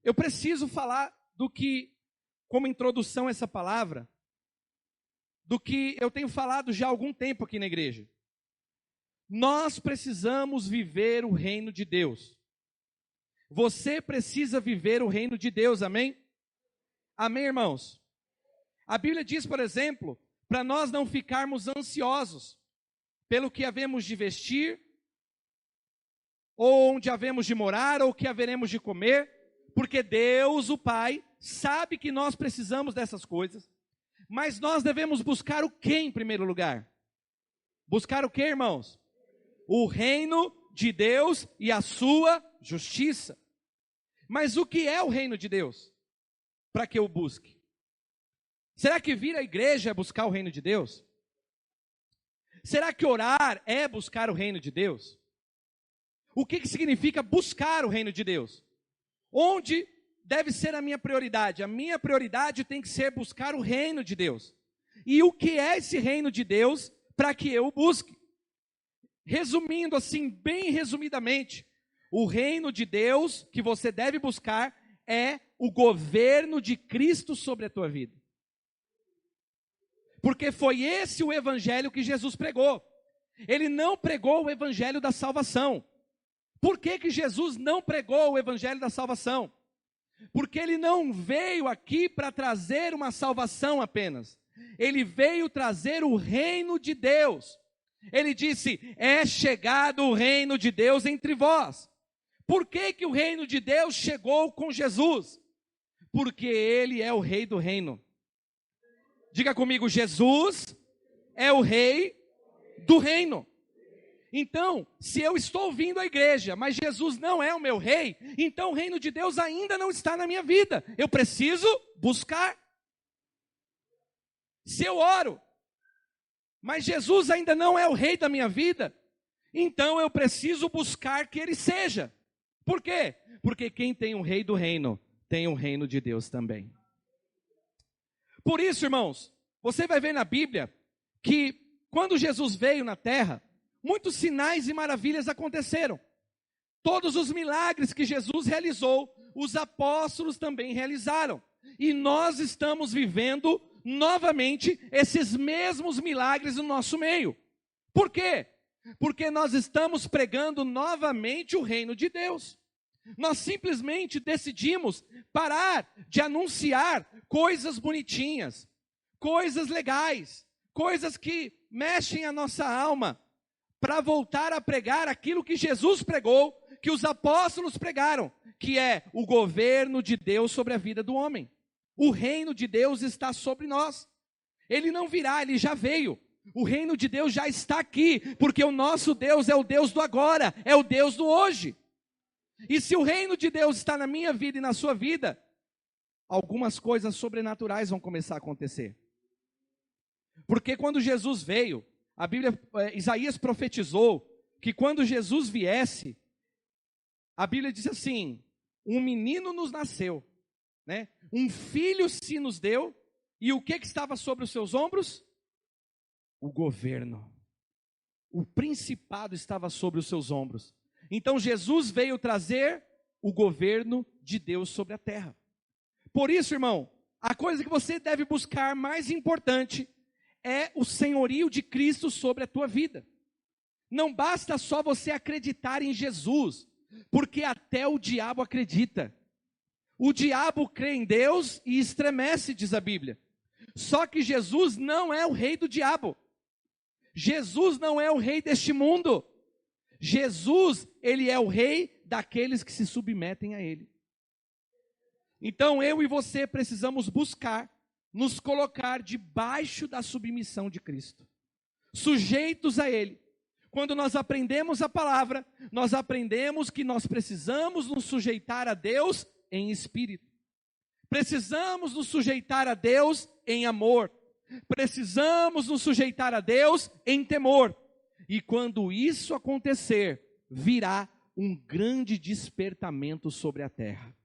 eu preciso falar do que, como introdução a essa palavra, do que eu tenho falado já há algum tempo aqui na igreja. Nós precisamos viver o reino de Deus. Você precisa viver o reino de Deus, amém? Amém, irmãos? A Bíblia diz, por exemplo, para nós não ficarmos ansiosos pelo que havemos de vestir, ou onde havemos de morar, ou o que haveremos de comer, porque Deus, o Pai, sabe que nós precisamos dessas coisas, mas nós devemos buscar o que em primeiro lugar? Buscar o que, irmãos? O reino de Deus e a sua justiça. Mas o que é o reino de Deus? Para que eu busque? Será que vir à igreja é buscar o reino de Deus? Será que orar é buscar o reino de Deus? O que significa buscar o reino de Deus? Onde deve ser a minha prioridade? A minha prioridade tem que ser buscar o reino de Deus. E o que é esse reino de Deus para que eu o busque? Resumindo assim, bem resumidamente, o reino de Deus que você deve buscar é o governo de Cristo sobre a tua vida. Porque foi esse o evangelho que Jesus pregou. Ele não pregou o evangelho da salvação. Por que Jesus não pregou o evangelho da salvação? Porque ele não veio aqui para trazer uma salvação apenas. Ele veio trazer o reino de Deus. Ele disse, é chegado o reino de Deus entre vós. Por que o reino de Deus chegou com Jesus? Porque ele é o rei do reino. Diga comigo, Jesus é o rei do reino. Então, se eu estou vindo à igreja, mas Jesus não é o meu rei, então o reino de Deus ainda não está na minha vida. Eu preciso buscar. Se eu oro, mas Jesus ainda não é o rei da minha vida, então eu preciso buscar que ele seja. Por quê? Porque quem tem um rei do reino, tem o reino de Deus também. Por isso, irmãos, você vai ver na Bíblia que quando Jesus veio na terra, muitos sinais e maravilhas aconteceram. Todos os milagres que Jesus realizou, os apóstolos também realizaram. E nós estamos vivendo novamente esses mesmos milagres no nosso meio. Por quê? Porque nós estamos pregando novamente o reino de Deus. Nós simplesmente decidimos parar de anunciar coisas bonitinhas, coisas legais, coisas que mexem a nossa alma, para voltar a pregar aquilo que Jesus pregou, que os apóstolos pregaram, que é o governo de Deus sobre a vida do homem. O reino de Deus está sobre nós. Ele não virá, ele já veio. O reino de Deus já está aqui, porque o nosso Deus é o Deus do agora, é o Deus do hoje. E se o reino de Deus está na minha vida e na sua vida, algumas coisas sobrenaturais vão começar a acontecer. Porque quando Jesus veio, a Bíblia, Isaías profetizou que quando Jesus viesse, a Bíblia diz assim, um menino nos nasceu, né? Um filho se nos deu, e o que estava sobre os seus ombros? O governo. O principado estava sobre os seus ombros. Então Jesus veio trazer o governo de Deus sobre a terra. Por isso, irmão, a coisa que você deve buscar mais importante é o senhorio de Cristo sobre a tua vida. Não basta só você acreditar em Jesus, porque até o diabo acredita. O diabo crê em Deus e estremece, diz a Bíblia. Só que Jesus não é o rei do diabo. Jesus não é o rei deste mundo. Jesus, ele é o rei daqueles que se submetem a ele. Então eu e você precisamos buscar nos colocar debaixo da submissão de Cristo, sujeitos a ele. Quando nós aprendemos a palavra, nós aprendemos que nós precisamos nos sujeitar a Deus em espírito. Precisamos nos sujeitar a Deus em amor. Precisamos nos sujeitar a Deus em temor. E quando isso acontecer, virá um grande despertamento sobre a terra.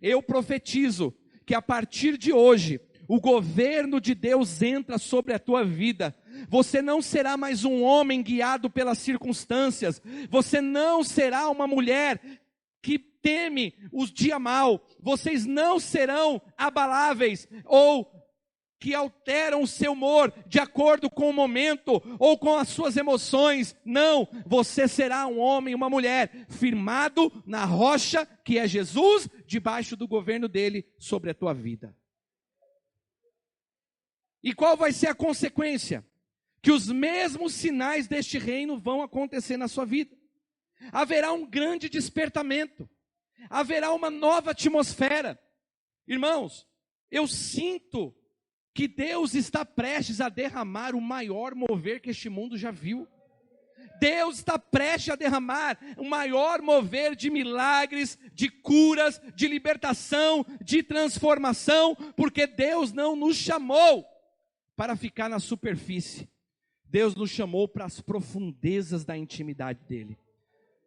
Eu profetizo que a partir de hoje, o governo de Deus entra sobre a tua vida. Você não será mais um homem guiado pelas circunstâncias. Você não será uma mulher que teme o dia mau, vocês não serão abaláveis ou que alteram o seu humor de acordo com o momento ou com as suas emoções. Não, você será um homem, uma mulher, firmado na rocha que é Jesus, debaixo do governo dele sobre a tua vida. E qual vai ser a consequência? Que os mesmos sinais deste reino vão acontecer na sua vida. Haverá um grande despertamento, haverá uma nova atmosfera. Irmãos, eu sinto que Deus está prestes a derramar o maior mover que este mundo já viu. Deus está prestes a derramar o maior mover de milagres, de curas, de libertação, de transformação, porque Deus não nos chamou para ficar na superfície. Deus nos chamou para as profundezas da intimidade dele.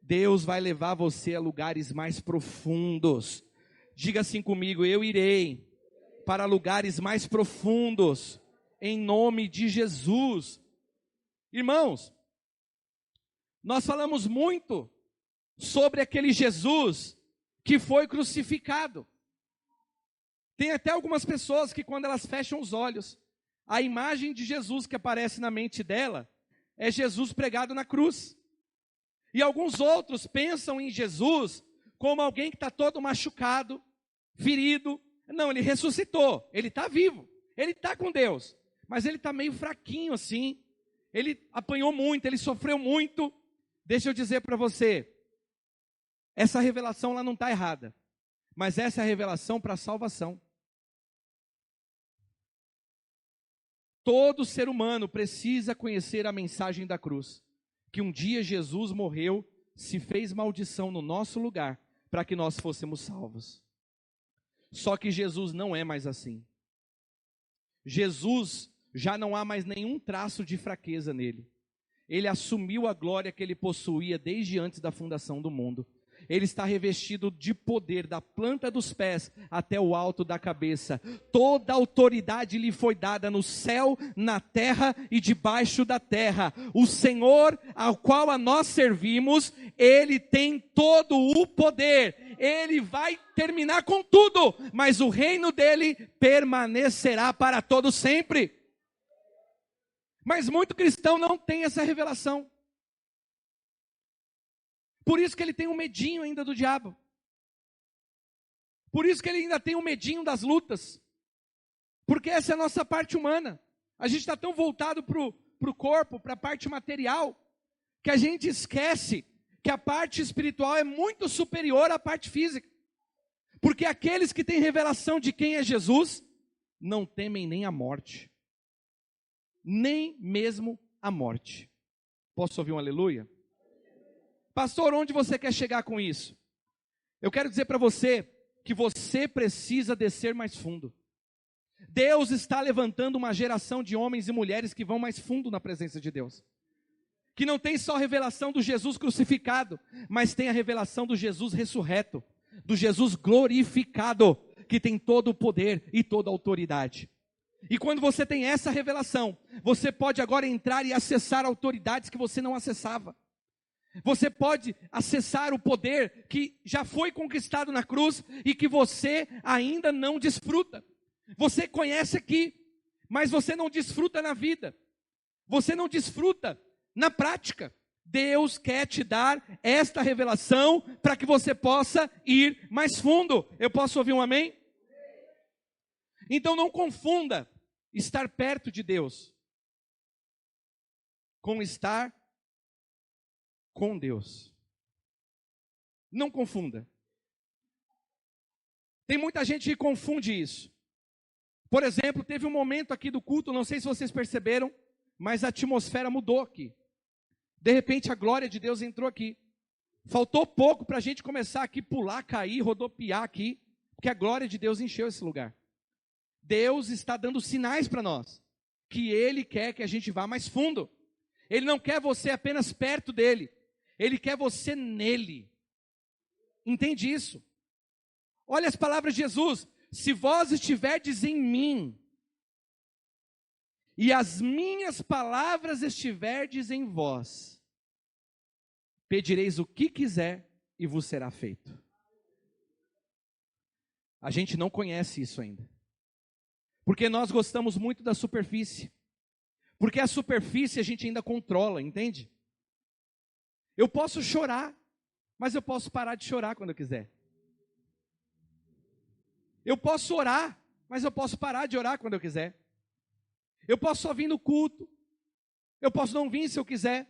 Deus vai levar você a lugares mais profundos. Diga assim comigo: eu irei para lugares mais profundos, em nome de Jesus. Irmãos, nós falamos muito sobre aquele Jesus que foi crucificado. Tem até algumas pessoas que quando elas fecham os olhos, a imagem de Jesus que aparece na mente dela é Jesus pregado na cruz. E alguns outros pensam em Jesus como alguém que está todo machucado, ferido. Não, ele ressuscitou, ele está vivo, ele está com Deus, mas ele está meio fraquinho assim, ele apanhou muito, ele sofreu muito. Deixa eu dizer para você, essa revelação lá não está errada, mas essa é a revelação para a salvação. Todo ser humano precisa conhecer a mensagem da cruz, que um dia Jesus morreu, se fez maldição no nosso lugar, para que nós fôssemos salvos. Só que Jesus não é mais assim. Jesus já não há mais nenhum traço de fraqueza nele. Ele assumiu a glória que ele possuía desde antes da fundação do mundo. Ele está revestido de poder, da planta dos pés até o alto da cabeça. Toda autoridade lhe foi dada no céu, na terra e debaixo da terra. O Senhor, ao qual a nós servimos, ele tem todo o poder. Ele vai terminar com tudo, mas o reino dele permanecerá para todo sempre. Mas muito cristão não tem essa revelação. Por isso que ele tem um medinho ainda do diabo. Por isso que ele ainda tem um medinho das lutas. Porque essa é a nossa parte humana. A gente está tão voltado para o corpo, para a parte material, que a gente esquece que a parte espiritual é muito superior à parte física. Porque aqueles que têm revelação de quem é Jesus, não temem nem a morte. Nem mesmo a morte. Posso ouvir um aleluia? Pastor, onde você quer chegar com isso? Eu quero dizer para você que você precisa descer mais fundo. Deus está levantando uma geração de homens e mulheres que vão mais fundo na presença de Deus. Que não tem só a revelação do Jesus crucificado, mas tem a revelação do Jesus ressurreto, do Jesus glorificado, que tem todo o poder e toda a autoridade. E quando você tem essa revelação, você pode agora entrar e acessar autoridades que você não acessava. Você pode acessar o poder que já foi conquistado na cruz e que você ainda não desfruta. Você conhece aqui, mas você não desfruta na vida. Você não desfruta na prática. Deus quer te dar esta revelação para que você possa ir mais fundo. Eu posso ouvir um amém? Então não confunda estar perto de Deus com estar com Deus. Não confunda. Tem muita gente que confunde isso. Por exemplo, teve um momento aqui do culto, não sei se vocês perceberam, mas a atmosfera mudou aqui. De repente a glória de Deus entrou aqui. Faltou pouco para a gente começar aqui, pular, cair, rodopiar aqui, porque a glória de Deus encheu esse lugar. Deus está dando sinais para nós, que Ele quer que a gente vá mais fundo. Ele não quer você apenas perto dEle, Ele quer você nele. Entende isso? Olha as palavras de Jesus: se vós estiverdes em mim, e as minhas palavras estiverdes em vós, pedireis o que quiser e vos será feito. A gente não conhece isso ainda. Porque nós gostamos muito da superfície. Porque a superfície a gente ainda controla, entende? Eu posso chorar, mas eu posso parar de chorar quando eu quiser. Eu posso orar, mas eu posso parar de orar quando eu quiser. Eu posso só vir no culto. Eu posso não vir se eu quiser.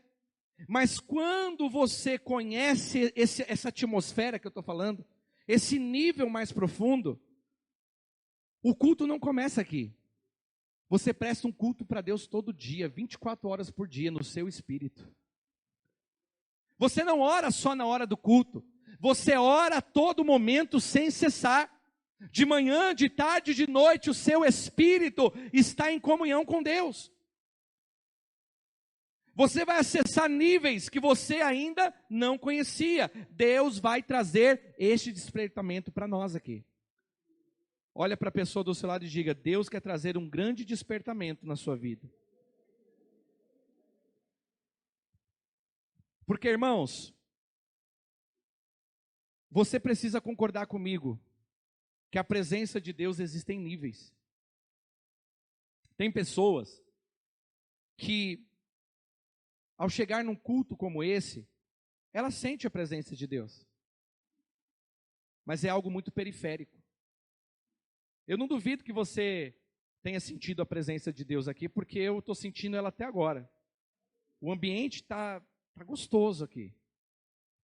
Mas quando você conhece essa atmosfera que eu estou falando, esse nível mais profundo, o culto não começa aqui. Você presta um culto para Deus todo dia, 24 horas por dia, no seu espírito. Você não ora só na hora do culto. Você ora a todo momento sem cessar. De manhã, de tarde, de noite, o seu espírito está em comunhão com Deus. Você vai acessar níveis que você ainda não conhecia. Deus vai trazer este despertamento para nós aqui. Olha para a pessoa do seu lado e diga: Deus quer trazer um grande despertamento na sua vida. Porque, irmãos, você precisa concordar comigo que a presença de Deus existe em níveis. Tem pessoas que, ao chegar num culto como esse, ela sente a presença de Deus. Mas é algo muito periférico. Eu não duvido que você tenha sentido a presença de Deus aqui, porque eu estou sentindo ela até agora. O ambiente está gostoso aqui.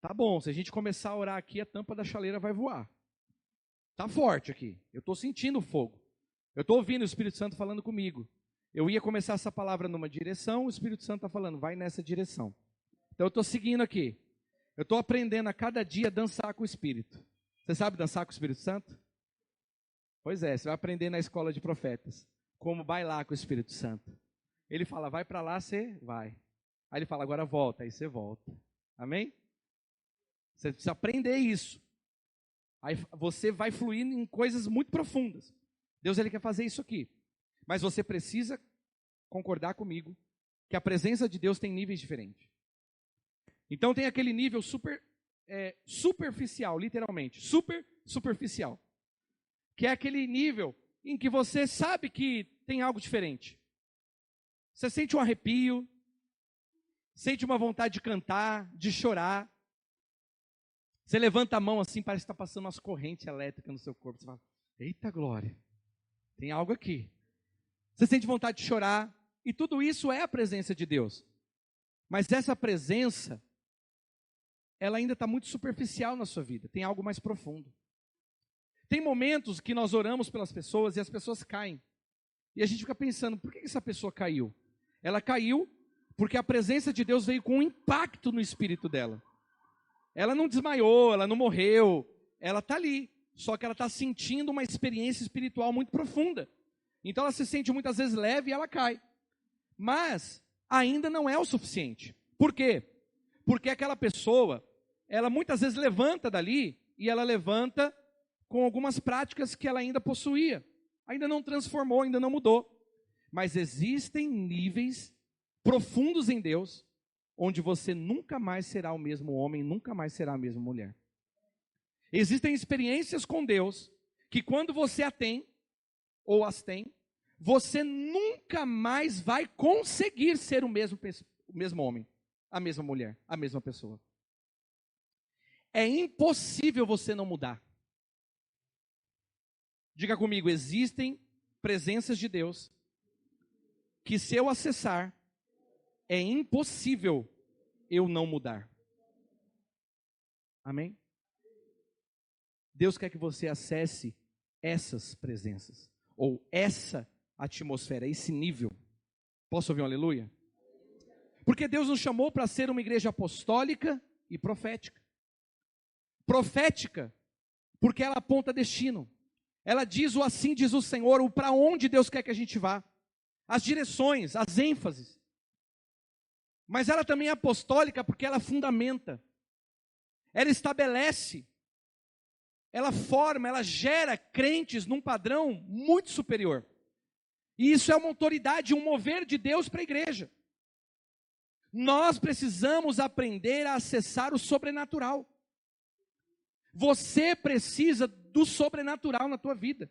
Tá bom, se a gente começar a orar aqui, a tampa da chaleira vai voar. Tá forte aqui. Eu estou sentindo o fogo. Eu estou ouvindo o Espírito Santo falando comigo. Eu ia começar essa palavra numa direção, o Espírito Santo está falando, vai nessa direção. Então eu estou seguindo aqui. Eu estou aprendendo a cada dia a dançar com o Espírito. Você sabe dançar com o Espírito Santo? Pois é, você vai aprender na escola de profetas. Como bailar com o Espírito Santo. Ele fala, vai para lá, você vai. Aí ele fala, agora volta, aí você volta. Amém? Você precisa aprender isso. Aí você vai fluir em coisas muito profundas. Deus, ele quer fazer isso aqui. Mas você precisa concordar comigo que a presença de Deus tem níveis diferentes. Então tem aquele nível superficial, literalmente. Superficial. Que é aquele nível em que você sabe que tem algo diferente. Você sente um arrepio, sente uma vontade de cantar, de chorar. Você levanta a mão assim, parece que está passando umas correntes elétricas no seu corpo. Você fala, eita glória, tem algo aqui. Você sente vontade de chorar, e tudo isso é a presença de Deus. Mas essa presença, ela ainda está muito superficial na sua vida, tem algo mais profundo. Tem momentos que nós oramos pelas pessoas e as pessoas caem. E a gente fica pensando, por que essa pessoa caiu? Ela caiu porque a presença de Deus veio com um impacto no espírito dela. Ela não desmaiou, ela não morreu, ela está ali. Só que ela está sentindo uma experiência espiritual muito profunda. Então ela se sente muitas vezes leve e ela cai. Mas ainda não é o suficiente. Por quê? Porque aquela pessoa, ela muitas vezes levanta dali e ela levanta com algumas práticas que ela ainda possuía. Ainda não transformou, ainda não mudou. Mas existem níveis profundos em Deus, onde você nunca mais será o mesmo homem, nunca mais será a mesma mulher. Existem experiências com Deus, que quando você a tem, ou as tem, você nunca mais vai conseguir ser o mesmo homem, a mesma mulher, a mesma pessoa. É impossível você não mudar. Diga comigo, existem presenças de Deus, que se eu acessar, é impossível eu não mudar. Amém? Deus quer que você acesse essas presenças, ou essa atmosfera, esse nível. Posso ouvir um aleluia? Porque Deus nos chamou para ser uma igreja apostólica e profética. Profética, porque ela aponta destino. Ela diz o assim diz o Senhor, o para onde Deus quer que a gente vá. As direções, as ênfases. Mas ela também é apostólica porque ela fundamenta. Ela estabelece. Ela forma, ela gera crentes num padrão muito superior. E isso é uma autoridade, um mover de Deus para a igreja. Nós precisamos aprender a acessar o sobrenatural. Você precisa do sobrenatural na tua vida.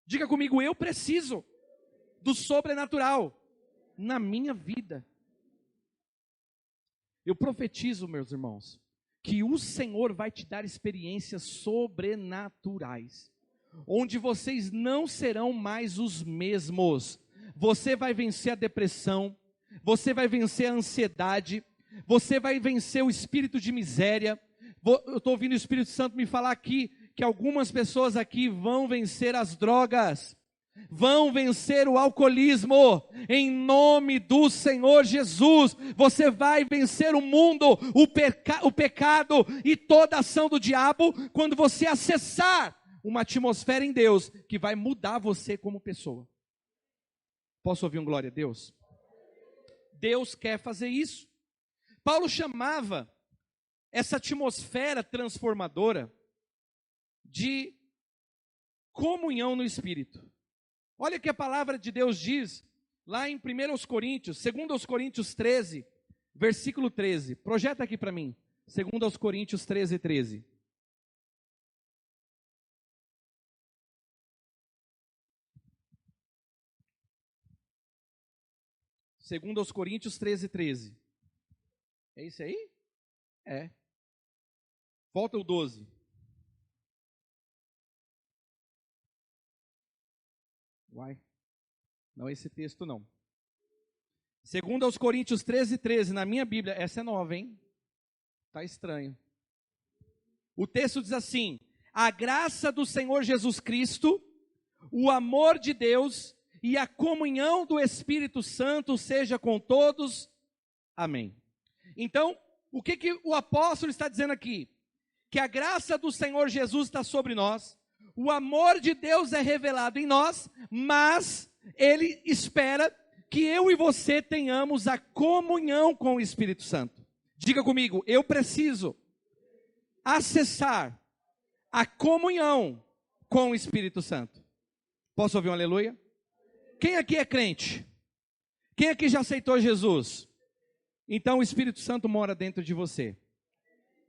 Diga comigo, eu preciso do sobrenatural na minha vida. Eu profetizo, meus irmãos, que o Senhor vai te dar experiências sobrenaturais, onde vocês não serão mais os mesmos. Você vai vencer a depressão, você vai vencer a ansiedade, você vai vencer o espírito de miséria. Eu estou ouvindo o Espírito Santo me falar aqui, que algumas pessoas aqui vão vencer as drogas, vão vencer o alcoolismo, em nome do Senhor Jesus. Você vai vencer o mundo, o pecado e toda ação do diabo, quando você acessar uma atmosfera em Deus, que vai mudar você como pessoa. Posso ouvir um glória a Deus? Deus quer fazer isso. Paulo chamava essa atmosfera transformadora de comunhão no Espírito. Olha o que a palavra de Deus diz lá em 1 Coríntios, 2 Coríntios 13, versículo 13. Projeta aqui para mim, 2 Coríntios 13, 13. Segundo aos Coríntios 13, 13. É isso aí? É. Volta o 12. Uai. Não é esse texto não. Segundo aos Coríntios 13, 13. Na minha Bíblia, essa é nova, hein? Tá estranho. O texto diz assim: a graça do Senhor Jesus Cristo, o amor de Deus e a comunhão do Espírito Santo seja com todos. Amém. Então, o que o apóstolo está dizendo aqui? Que a graça do Senhor Jesus está sobre nós, o amor de Deus é revelado em nós, mas Ele espera que eu e você tenhamos a comunhão com o Espírito Santo. Diga comigo, eu preciso acessar a comunhão com o Espírito Santo. Posso ouvir um aleluia? Quem aqui é crente? Quem aqui já aceitou Jesus? Então o Espírito Santo mora dentro de você.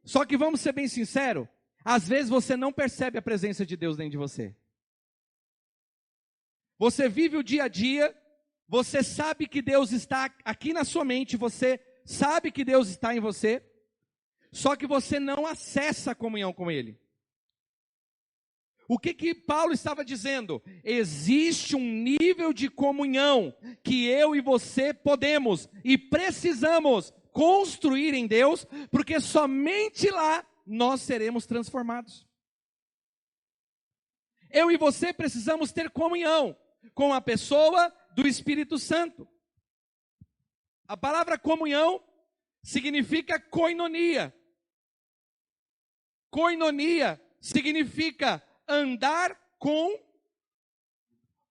Só que vamos ser bem sinceros, às vezes você não percebe a presença de Deus dentro de você. Você vive o dia a dia, você sabe que Deus está aqui na sua mente, você sabe que Deus está em você, só que você não acessa a comunhão com Ele. O que Paulo estava dizendo? Existe um nível de comunhão que eu e você podemos e precisamos construir em Deus, porque somente lá nós seremos transformados. Eu e você precisamos ter comunhão com a pessoa do Espírito Santo. A palavra comunhão significa koinonia. Koinonia significa andar com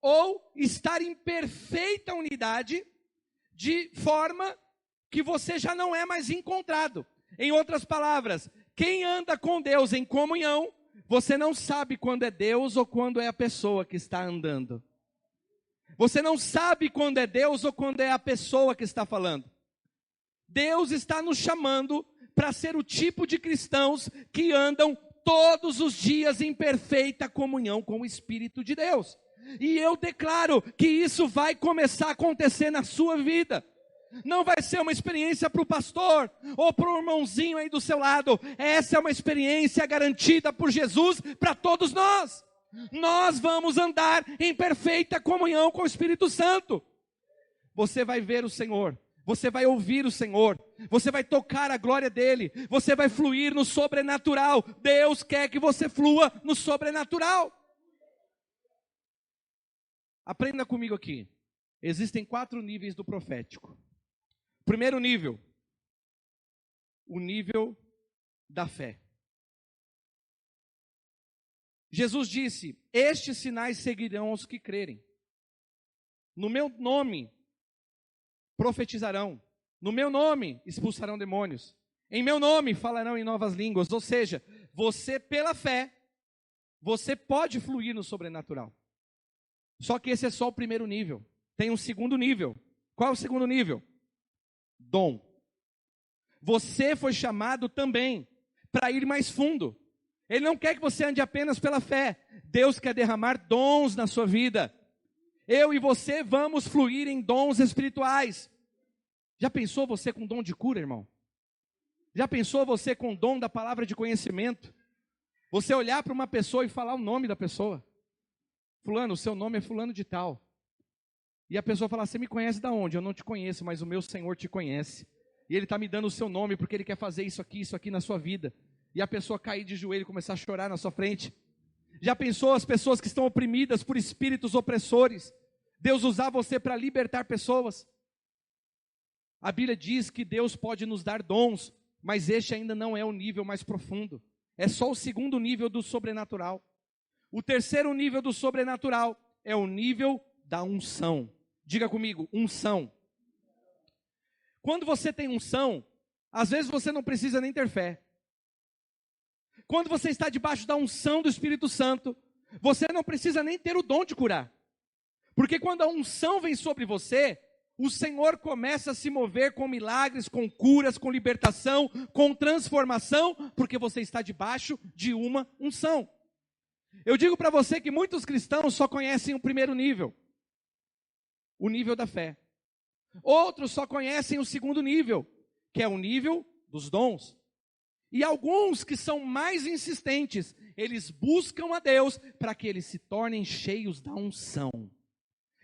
ou estar em perfeita unidade, de forma que você já não é mais encontrado. Em outras palavras, quem anda com Deus em comunhão, você não sabe quando é Deus ou quando é a pessoa que está andando. Você não sabe quando é Deus ou quando é a pessoa que está falando. Deus está nos chamando para ser o tipo de cristãos que andam todos os dias em perfeita comunhão com o Espírito de Deus. E eu declaro que isso vai começar a acontecer na sua vida. Não vai ser uma experiência para o pastor ou para o irmãozinho aí do seu lado. Essa é uma experiência garantida por Jesus para todos nós. Nós vamos andar em perfeita comunhão com o Espírito Santo. Você vai ver o Senhor. Você vai ouvir o Senhor, você vai tocar a glória dEle, você vai fluir no sobrenatural. Deus quer que você flua no sobrenatural. Aprenda comigo aqui. Existem 4 níveis do profético. Primeiro nível, o nível da fé. Jesus disse: estes sinais seguirão os que crerem. No meu nome profetizarão, no meu nome expulsarão demônios, em meu nome falarão em novas línguas. Ou seja, você pela fé, você pode fluir no sobrenatural. Só que esse é só o primeiro nível. Tem um segundo nível. Qual é o segundo nível? Dom. Você foi chamado também para ir mais fundo. Ele não quer que você ande apenas pela fé. Deus quer derramar dons na sua vida. Eu e você vamos fluir em dons espirituais. Já pensou você com dom de cura, irmão? Já pensou você com dom da palavra de conhecimento? Você olhar para uma pessoa e falar o nome da pessoa. Fulano, o seu nome é fulano de tal. E a pessoa falar, você me conhece da onde? Eu não te conheço, mas o meu Senhor te conhece. E Ele está me dando o seu nome porque Ele quer fazer isso aqui na sua vida. E a pessoa cair de joelho e começar a chorar na sua frente. Já pensou as pessoas que estão oprimidas por espíritos opressores? Deus usar você para libertar pessoas? A Bíblia diz que Deus pode nos dar dons, mas este ainda não é o nível mais profundo. É só o segundo nível do sobrenatural. O terceiro nível do sobrenatural é o nível da unção. Diga comigo, unção. Quando você tem unção, às vezes você não precisa nem ter fé. Quando você está debaixo da unção do Espírito Santo, você não precisa nem ter o dom de curar. Porque quando a unção vem sobre você, o Senhor começa a se mover com milagres, com curas, com libertação, com transformação, porque você está debaixo de uma unção. Eu digo para você que muitos cristãos só conhecem o primeiro nível, o nível da fé. Outros só conhecem o segundo nível, que é o nível dos dons. E alguns que são mais insistentes, eles buscam a Deus para que eles se tornem cheios da unção.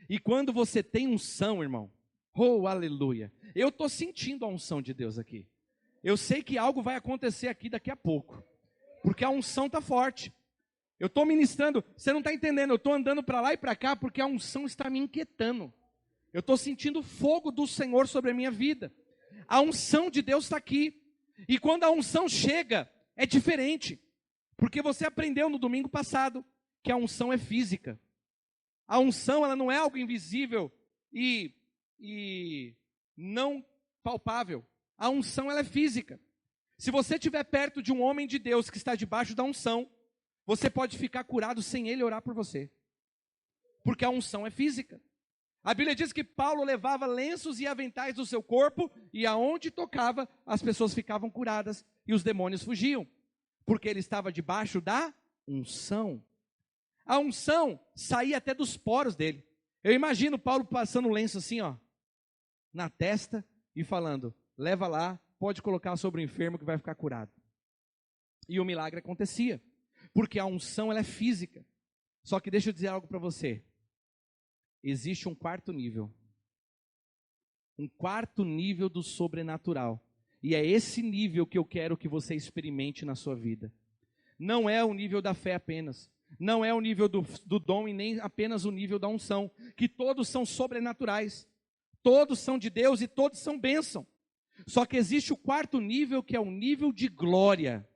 E quando você tem unção, irmão, oh, aleluia, eu estou sentindo a unção de Deus aqui. Eu sei que algo vai acontecer aqui daqui a pouco, porque a unção está forte. Eu estou ministrando, você não está entendendo, eu estou andando para lá e para cá, porque a unção está me inquietando. Eu estou sentindo o fogo do Senhor sobre a minha vida. A unção de Deus está aqui. E quando a unção chega, é diferente. Porque você aprendeu no domingo passado que a unção é física. A unção, ela não é algo invisível e não palpável. A unção, ela é física. Se você estiver perto de um homem de Deus que está debaixo da unção, você pode ficar curado sem ele orar por você. Porque a unção é física. A Bíblia diz que Paulo levava lenços e aventais do seu corpo, e aonde tocava, as pessoas ficavam curadas, e os demônios fugiam, porque ele estava debaixo da unção. A unção saía até dos poros dele. Eu imagino Paulo passando o lenço assim, ó, na testa, e falando, leva lá, pode colocar sobre o enfermo que vai ficar curado. E o milagre acontecia, porque a unção ela é física. Só que deixa eu dizer algo para você. Existe um quarto nível. Um quarto nível do sobrenatural. E é esse nível que eu quero que você experimente na sua vida. Não é o nível da fé apenas. Não é o nível do dom e nem apenas o nível da unção. Que todos são sobrenaturais. Todos são de Deus e todos são bênção. Só que existe o quarto nível que é o nível de glória.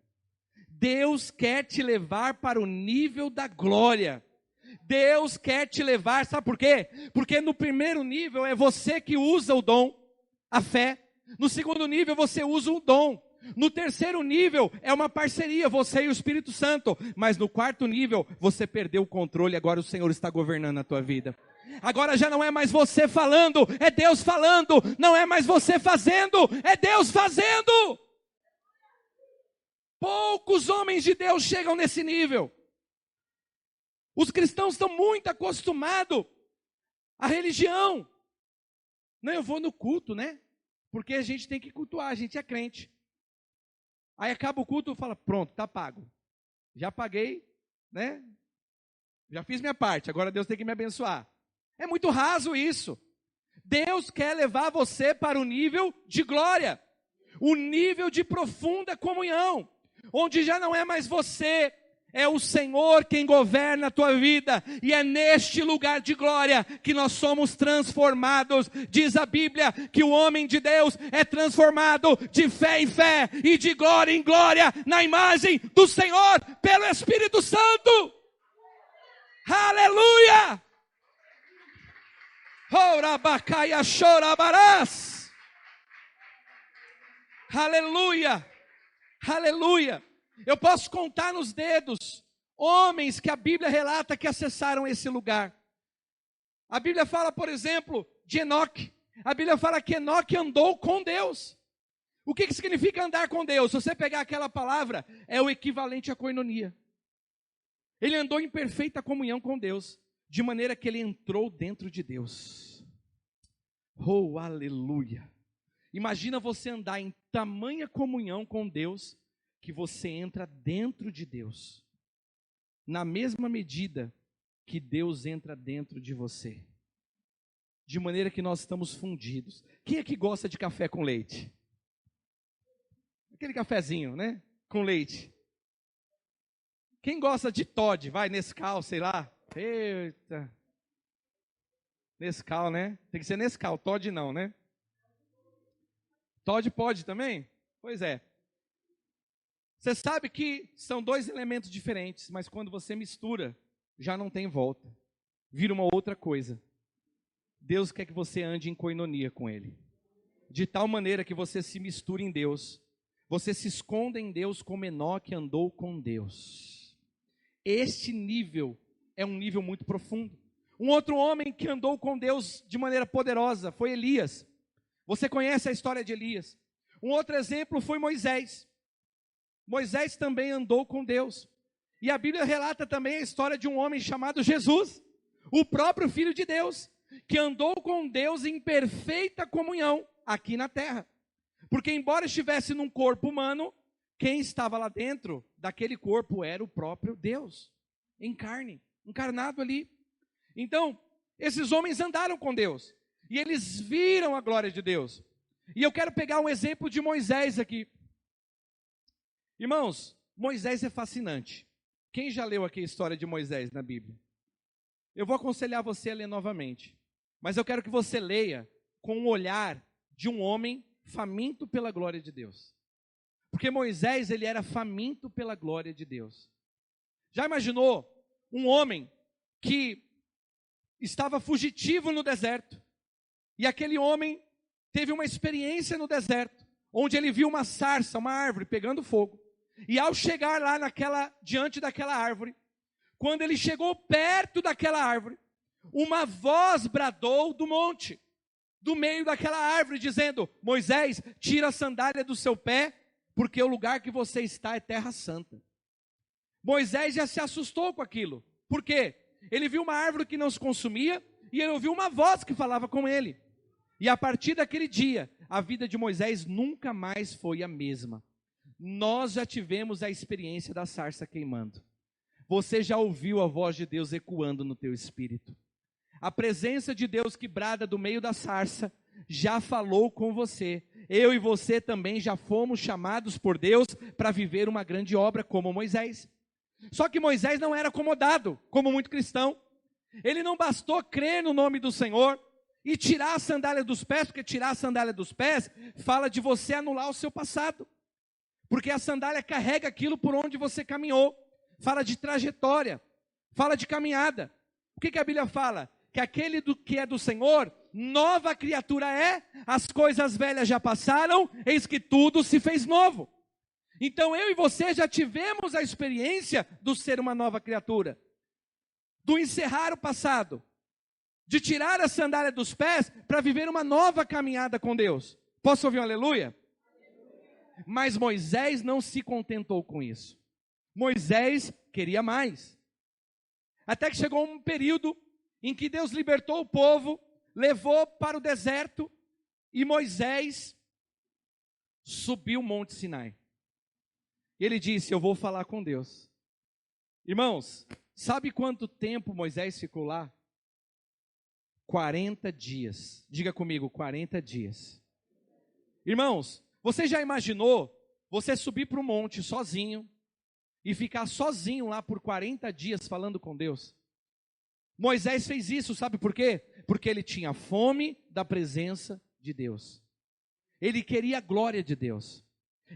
Deus quer te levar para o nível da glória. Deus quer te levar, sabe por quê? Porque no primeiro nível é você que usa o dom, a fé. No segundo nível você usa o dom. No terceiro nível é uma parceria, você e o Espírito Santo. Mas no quarto nível você perdeu o controle, agora o Senhor está governando a tua vida. Agora já não é mais você falando, é Deus falando. Não é mais você fazendo, é Deus fazendo. Poucos homens de Deus chegam nesse nível. Os cristãos estão muito acostumados à religião. Não, eu vou no culto, né? Porque a gente tem que cultuar, a gente é crente. Aí acaba o culto e fala, pronto, está pago. Já paguei, né? Já fiz minha parte, agora Deus tem que me abençoar. É muito raso isso. Deus quer levar você para o nível de glória. O nível de profunda comunhão. Onde já não é mais você, é o Senhor quem governa a tua vida, e é neste lugar de glória que nós somos transformados. Diz a Bíblia que o homem de Deus é transformado de fé em fé e de glória em glória na imagem do Senhor pelo Espírito Santo. Aleluia! Orabacaia chorabarás. Aleluia! Aleluia! Eu posso contar nos dedos homens que a Bíblia relata que acessaram esse lugar. A Bíblia fala, por exemplo, de Enoque. A Bíblia fala que Enoque andou com Deus. O que significa andar com Deus? Se você pegar aquela palavra, é o equivalente à koinonia. Ele andou em perfeita comunhão com Deus, de maneira que ele entrou dentro de Deus. Oh, aleluia! Imagina você andar em tamanha comunhão com Deus, que você entra dentro de Deus, na mesma medida que Deus entra dentro de você. De maneira que nós estamos fundidos. Quem é que gosta de café com leite? Aquele cafezinho, né? Com leite. Quem gosta de Toddy? Vai, Nescau, sei lá. Eita. Nescau, né? Tem que ser Nescau, Toddy não, né? Toddy pode também? Pois é. Você sabe que são dois elementos diferentes, mas quando você mistura, já não tem volta. Vira uma outra coisa. Deus quer que você ande em koinonia com Ele. De tal maneira que você se misture em Deus. Você se esconda em Deus como Enoque andou com Deus. Este nível é um nível muito profundo. Um outro homem que andou com Deus de maneira poderosa foi Elias. Você conhece a história de Elias. Um outro exemplo foi Moisés. Moisés também andou com Deus. E a Bíblia relata também a história de um homem chamado Jesus, o próprio Filho de Deus, que andou com Deus em perfeita comunhão aqui na terra. Porque embora estivesse num corpo humano, quem estava lá dentro daquele corpo era o próprio Deus, em carne, encarnado ali. Então, esses homens andaram com Deus, e eles viram a glória de Deus. E eu quero pegar um exemplo de Moisés aqui. Irmãos, Moisés é fascinante. Quem já leu aqui a história de Moisés na Bíblia? Eu vou aconselhar você a ler novamente, mas eu quero que você leia com o olhar de um homem faminto pela glória de Deus. Porque Moisés, ele era faminto pela glória de Deus. Já imaginou um homem que estava fugitivo no deserto, e aquele homem teve uma experiência no deserto, onde ele viu uma sarça, uma árvore pegando fogo, e ao chegar lá diante daquela árvore, quando ele chegou perto daquela árvore, uma voz bradou do monte, do meio daquela árvore, dizendo: Moisés, tira a sandália do seu pé, porque o lugar que você está é terra santa. Moisés já se assustou com aquilo. Por quê? Ele viu uma árvore que não se consumia, e ele ouviu uma voz que falava com ele. E a partir daquele dia, a vida de Moisés nunca mais foi a mesma. Nós já tivemos a experiência da sarça queimando. Você já ouviu a voz de Deus ecoando no teu espírito. A presença de Deus que brada do meio da sarça já falou com você. Eu e você também já fomos chamados por Deus para viver uma grande obra como Moisés. Só que Moisés não era acomodado, como muito cristão. Ele não bastou crer no nome do Senhor e tirar a sandália dos pés, porque tirar a sandália dos pés fala de você anular o seu passado. Porque a sandália carrega aquilo por onde você caminhou. Fala de trajetória, fala de caminhada. O que a Bíblia fala? Que aquele que é do Senhor, nova criatura é, as coisas velhas já passaram, eis que tudo se fez novo. Então eu e você já tivemos a experiência do ser uma nova criatura, do encerrar o passado, de tirar a sandália dos pés para viver uma nova caminhada com Deus. Posso ouvir um aleluia? Mas Moisés não se contentou com isso. Moisés queria mais. Até que chegou um período em que Deus libertou o povo, levou para o deserto, e Moisés subiu o Monte Sinai. E ele disse: eu vou falar com Deus. Irmãos, sabe quanto tempo Moisés ficou lá? 40 dias. Diga comigo, 40 dias. Irmãos, você já imaginou você subir para o monte sozinho e ficar sozinho lá por 40 dias falando com Deus? Moisés fez isso, sabe por quê? Porque ele tinha fome da presença de Deus. Ele queria a glória de Deus.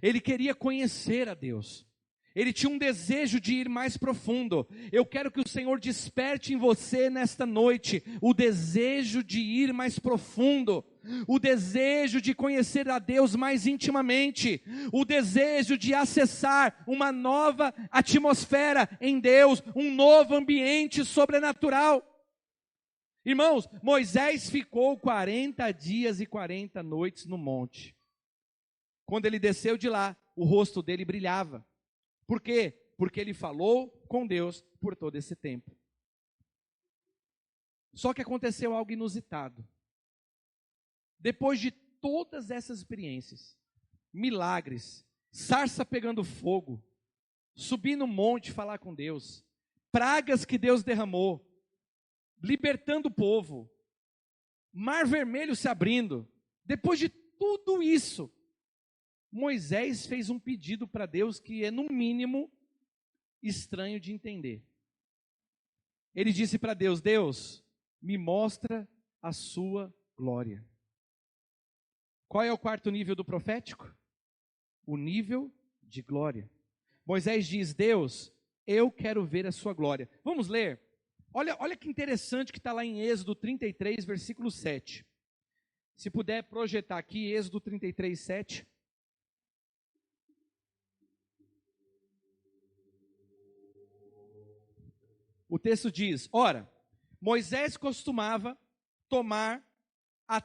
Ele queria conhecer a Deus. Ele tinha um desejo de ir mais profundo. Eu quero que o Senhor desperte em você nesta noite o desejo de ir mais profundo, o desejo de conhecer a Deus mais intimamente, o desejo de acessar uma nova atmosfera em Deus, um novo ambiente sobrenatural. Irmãos, Moisés ficou 40 dias e 40 noites no monte. Quando ele desceu de lá, o rosto dele brilhava. Por quê? Porque ele falou com Deus por todo esse tempo. Só que aconteceu algo inusitado. Depois de todas essas experiências, milagres, sarça pegando fogo, subir no monte falar com Deus, pragas que Deus derramou, libertando o povo, mar vermelho se abrindo. Depois de tudo isso, Moisés fez um pedido para Deus que é, no mínimo, estranho de entender. Ele disse para Deus: Deus, me mostra a sua glória. Qual é o quarto nível do profético? O nível de glória. Moisés diz: Deus, eu quero ver a sua glória. Vamos ler? Olha que interessante que está lá em Êxodo 33, versículo 7. Se puder projetar aqui, Êxodo 33, 7. O texto diz: ora, Moisés costumava tomar a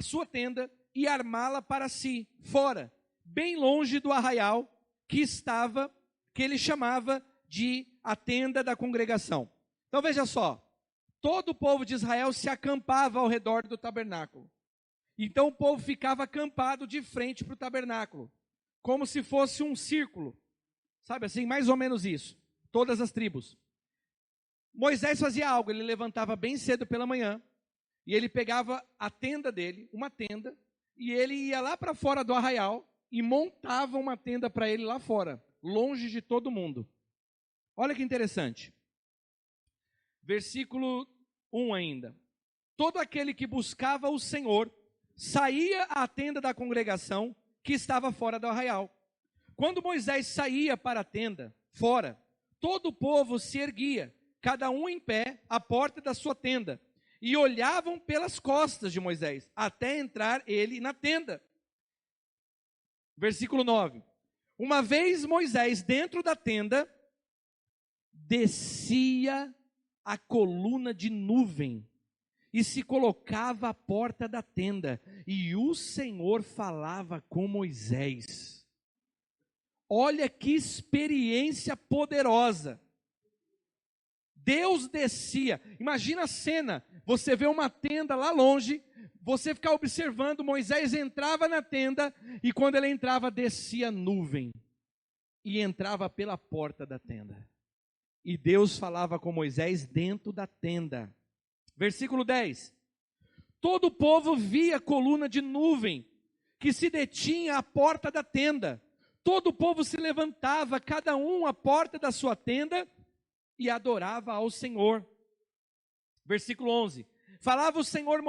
sua tenda, e armá-la para si, fora, bem longe do arraial que ele chamava de a tenda da congregação. Então veja só, todo o povo de Israel se acampava ao redor do tabernáculo. Então o povo ficava acampado de frente para o tabernáculo, como se fosse um círculo, sabe assim, mais ou menos isso, todas as tribos. Moisés fazia algo, ele levantava bem cedo pela manhã, e ele pegava a tenda dele, uma tenda, e ele ia lá para fora do arraial, e montava uma tenda para ele lá fora, longe de todo mundo. Olha que interessante. Versículo 1 ainda. Todo aquele que buscava o Senhor, saía à tenda da congregação, que estava fora do arraial. Quando Moisés saía para a tenda, fora, todo o povo se erguia, cada um em pé, à porta da sua tenda, e olhavam pelas costas de Moisés, até entrar ele na tenda. Versículo 9. Uma vez Moisés dentro da tenda, descia a coluna de nuvem, e se colocava à porta da tenda, e o Senhor falava com Moisés. Olha que experiência poderosa. Deus descia, imagina a cena, você vê uma tenda lá longe, você ficar observando, Moisés entrava na tenda, e quando ele entrava, descia nuvem, e entrava pela porta da tenda, e Deus falava com Moisés dentro da tenda. Versículo 10, todo o povo via a coluna de nuvem, que se detinha à porta da tenda, todo o povo se levantava, cada um à porta da sua tenda, e adorava ao Senhor. Versículo 11, falava o Senhor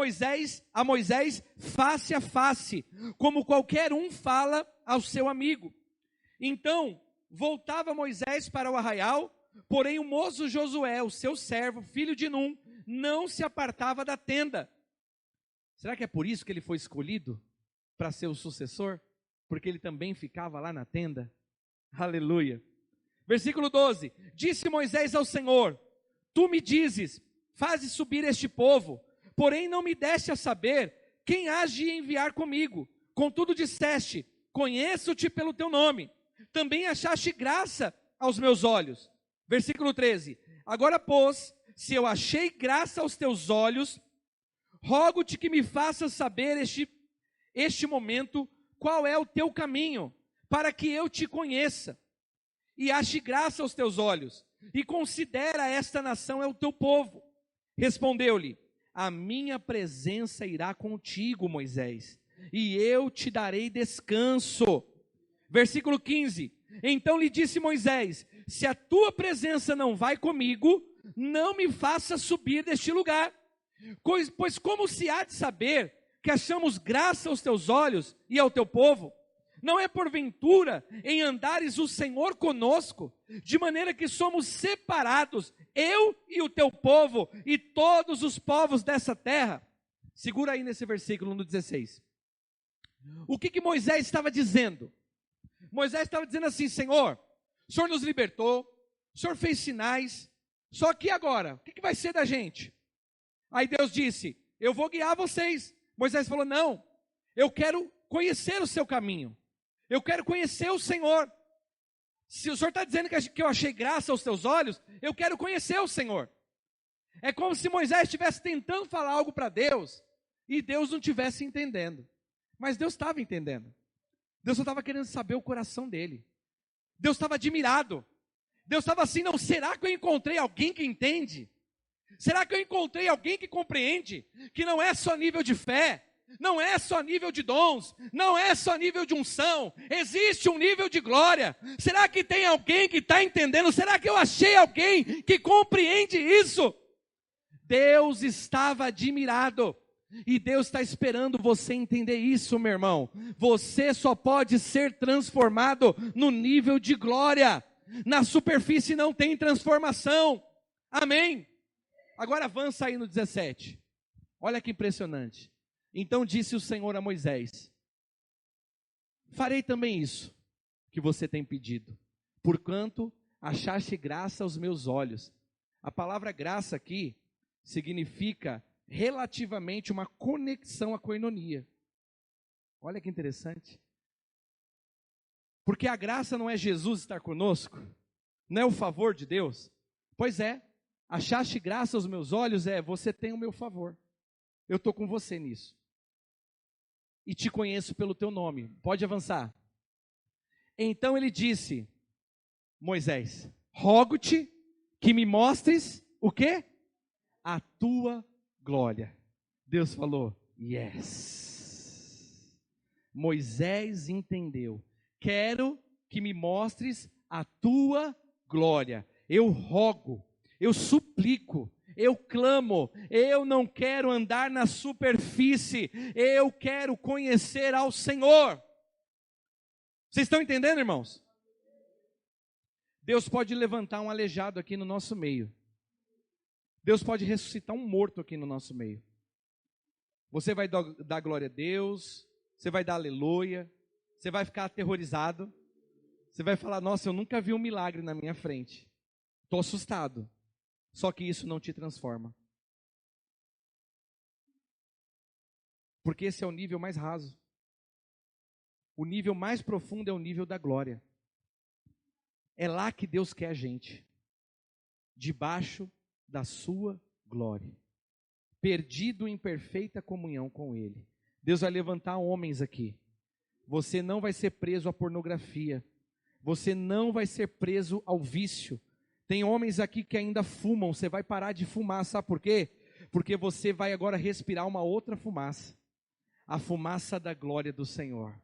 a Moisés face a face, como qualquer um fala ao seu amigo. Então, voltava Moisés para o arraial, porém o moço Josué, o seu servo, filho de Num, não se apartava da tenda. Será que é por isso que ele foi escolhido para ser o sucessor? Porque ele também ficava lá na tenda? Aleluia. Versículo 12, disse Moisés ao Senhor, tu me dizes, faze subir este povo, porém não me deste a saber quem hás de enviar comigo. Contudo disseste, conheço-te pelo teu nome, também achaste graça aos meus olhos. Versículo 13, agora pois, se eu achei graça aos teus olhos, rogo-te que me faças saber este momento, qual é o teu caminho, para que eu te conheça, e ache graça aos teus olhos, e considera esta nação é o teu povo. Respondeu-lhe, a minha presença irá contigo, Moisés, e eu te darei descanso. Versículo 15, então lhe disse Moisés, se a tua presença não vai comigo, não me faça subir deste lugar, pois como se há de saber que achamos graça aos teus olhos e ao teu povo? Não é porventura em andares o Senhor conosco, de maneira que somos separados, eu e o teu povo, e todos os povos dessa terra? Segura aí nesse versículo no 16. O que Moisés estava dizendo? Moisés estava dizendo assim, Senhor, o Senhor nos libertou, o Senhor fez sinais, só que agora, o que vai ser da gente? Aí Deus disse, eu vou guiar vocês. Moisés falou, não, eu quero conhecer o seu caminho. Eu quero conhecer o Senhor. Se o Senhor está dizendo que eu achei graça aos teus olhos, eu quero conhecer o Senhor. É como se Moisés estivesse tentando falar algo para Deus, e Deus não estivesse entendendo. Mas Deus estava entendendo. Deus só estava querendo saber o coração dele. Deus estava admirado. Deus estava assim, não, será que eu encontrei alguém que entende? Será que eu encontrei alguém que compreende? Que não é só nível de fé, não é só nível de dons, não é só nível de unção, existe um nível de glória. Será que tem alguém que está entendendo? Será que eu achei alguém que compreende isso? Deus estava admirado, e Deus está esperando você entender isso, meu irmão. Você só pode ser transformado no nível de glória. Na superfície não tem transformação. Amém? Agora avança aí no 17. Olha que impressionante. Então disse o Senhor a Moisés: farei também isso que você tem pedido, porquanto achaste graça aos meus olhos. A palavra graça aqui significa relativamente uma conexão à koinonia. Olha que interessante. Porque a graça não é Jesus estar conosco, não é o favor de Deus. Pois é, achaste graça aos meus olhos, você tem o meu favor. Eu estou com você nisso. E te conheço pelo teu nome. Pode avançar. Então ele disse, Moisés, rogo-te que me mostres o quê? A tua glória. Deus falou, yes. Moisés entendeu. Quero que me mostres a tua glória. Eu rogo, eu suplico, eu clamo, eu não quero andar na superfície, eu quero conhecer ao Senhor. Vocês estão entendendo, irmãos? Deus pode levantar um aleijado aqui no nosso meio. Deus pode ressuscitar um morto aqui no nosso meio. Você vai dar glória a Deus, você vai dar aleluia, você vai ficar aterrorizado, você vai falar, nossa, eu nunca vi um milagre na minha frente. Estou assustado. Só que isso não te transforma. Porque esse é o nível mais raso. O nível mais profundo é o nível da glória. É lá que Deus quer a gente. Debaixo da sua glória. Perdido em perfeita comunhão com Ele. Deus vai levantar homens aqui. Você não vai ser preso à pornografia. Você não vai ser preso ao vício. Tem homens aqui que ainda fumam. Você vai parar de fumar, sabe por quê? Porque você vai agora respirar uma outra fumaça. A fumaça da glória do Senhor.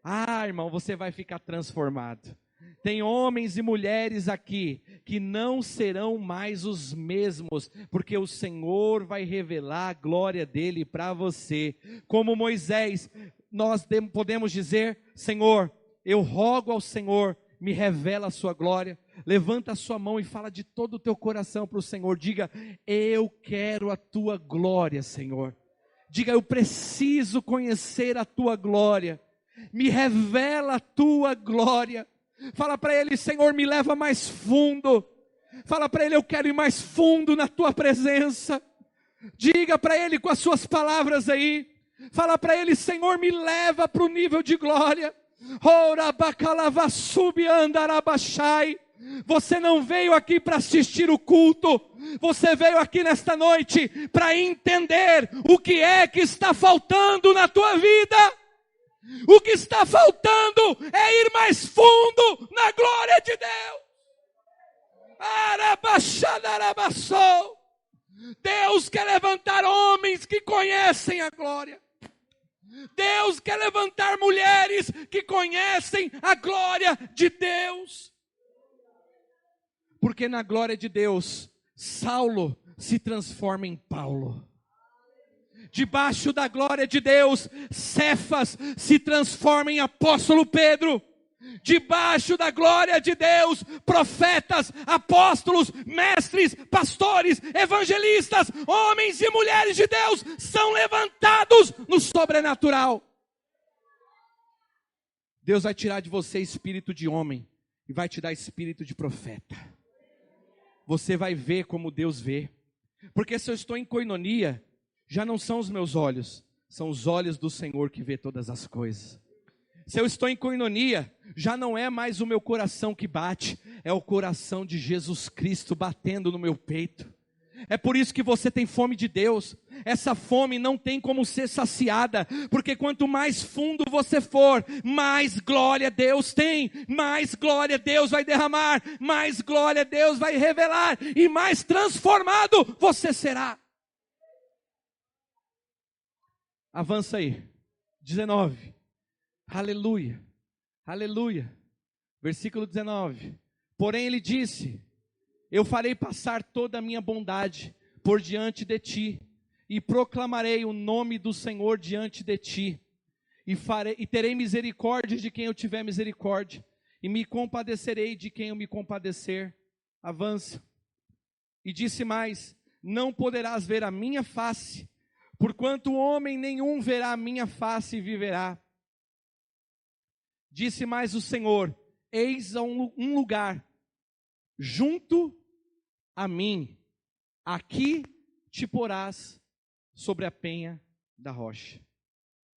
Ah, irmão, você vai ficar transformado. Tem homens e mulheres aqui que não serão mais os mesmos, porque o Senhor vai revelar a glória dele para você. Como Moisés, nós podemos dizer, Senhor, eu rogo ao Senhor, me revela a sua glória. Levanta a sua mão e fala de todo o teu coração para o Senhor. Diga, eu quero a tua glória, Senhor. Diga, eu preciso conhecer a tua glória. Me revela a tua glória. Fala para ele, Senhor, me leva mais fundo. Fala para ele, eu quero ir mais fundo na tua presença. Diga para ele com as suas palavras aí. Fala para ele, Senhor, me leva para o nível de glória. Você não veio aqui para assistir o culto. Você veio aqui nesta noite para entender o que é que está faltando na tua vida. O que está faltando é ir mais fundo na glória de Deus. Deus quer levantar homens que conhecem a glória. Deus quer levantar mulheres que conhecem a glória de Deus. Porque na glória de Deus, Saulo se transforma em Paulo. Debaixo da glória de Deus, Cefas se transforma em apóstolo Pedro. Debaixo da glória de Deus, profetas, apóstolos, mestres, pastores, evangelistas, homens e mulheres de Deus são levantados no sobrenatural. Deus vai tirar de você espírito de homem e vai te dar espírito de profeta. Você vai ver como Deus vê. Porque se eu estou em koinonia, já não são os meus olhos, São os olhos do Senhor que vê todas as coisas. Se eu estou em koinonia, já não é mais o meu coração que bate, é o coração de Jesus Cristo batendo no meu peito. É por isso que você tem fome de Deus. Essa fome não tem como ser saciada, porque quanto mais fundo você for, mais glória Deus tem, mais glória Deus vai derramar, mais glória Deus vai revelar, e mais transformado você será. Avança aí, 19, aleluia, aleluia, versículo 19, porém ele disse, eu farei passar toda a minha bondade por diante de ti, e proclamarei o nome do Senhor diante de ti, e terei misericórdia de quem eu tiver misericórdia, e me compadecerei de quem eu me compadecer. Avança, e disse mais, não poderás ver a minha face, porquanto homem nenhum verá a minha face e viverá. Disse mais o Senhor, eis um lugar junto a mim, aqui te porás sobre a penha da rocha.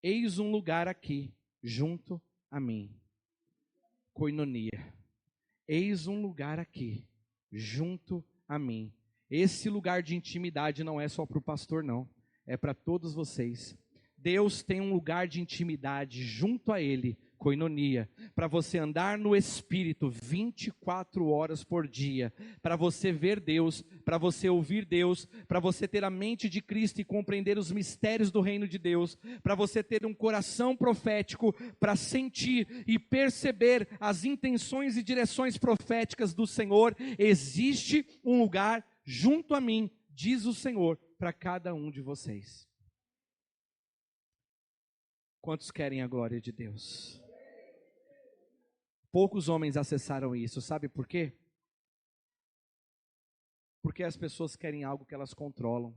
Eis um lugar aqui, junto a mim. Koinonia. Eis um lugar aqui, junto a mim. Esse lugar de intimidade não é só para o pastor, não. É para todos vocês. Deus tem um lugar de intimidade junto a Ele, koinonia, para você andar no Espírito 24 horas por dia, para você ver Deus, para você ouvir Deus, para você ter a mente de Cristo e compreender os mistérios do reino de Deus, para você ter um coração profético, para sentir e perceber as intenções e direções proféticas do Senhor. Existe um lugar junto a mim, diz o Senhor, para cada um de vocês. Quantos querem a glória de Deus? Poucos homens acessaram isso, sabe por quê? Porque as pessoas querem algo que elas controlam.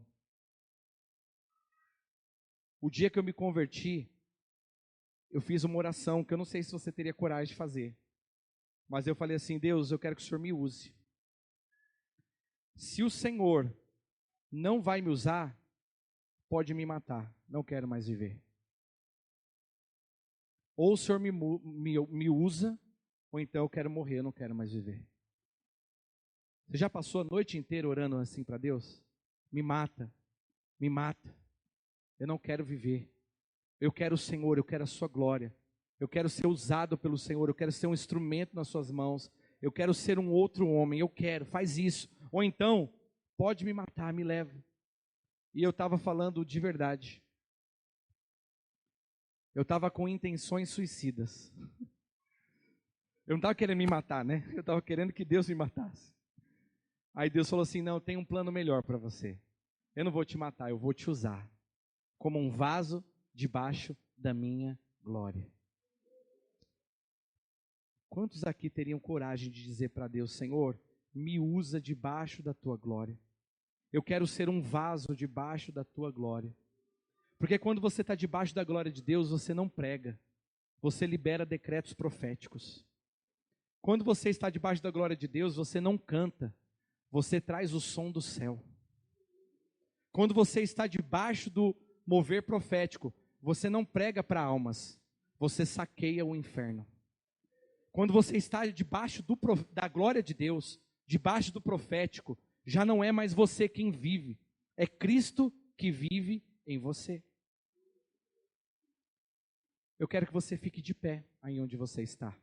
O dia que eu me converti, eu fiz uma oração que eu não sei se você teria coragem de fazer. Mas eu falei assim, Deus, eu quero que o Senhor me use. Se o Senhor não vai me usar, pode me matar, não quero mais viver. Ou o Senhor me usa, ou então eu quero morrer, eu não quero mais viver. Você já passou a noite inteira orando assim para Deus? Me mata, eu não quero viver. Eu quero o Senhor, eu quero a sua glória. Eu quero ser usado pelo Senhor, eu quero ser um instrumento nas suas mãos. Eu quero ser um outro homem, eu quero, faz isso. Ou então, pode me matar, me leva. E eu estava falando de verdade. Eu estava com intenções suicidas. Eu não estava querendo me matar, né? Eu estava querendo que Deus me matasse. Aí Deus falou assim, não, eu tenho um plano melhor para você. Eu não vou te matar, eu vou te usar. Como um vaso debaixo da minha glória. Quantos aqui teriam coragem de dizer para Deus, Senhor, me usa debaixo da tua glória. Eu quero ser um vaso debaixo da tua glória. Porque quando você está debaixo da glória de Deus, você não prega. Você libera decretos proféticos. Quando você está debaixo da glória de Deus, você não canta. Você traz o som do céu. Quando você está debaixo do mover profético, você não prega para almas. Você saqueia o inferno. Quando você está debaixo da glória de Deus, debaixo do profético, já não é mais você quem vive. É Cristo que vive em você. Eu quero que você fique de pé aí onde você está.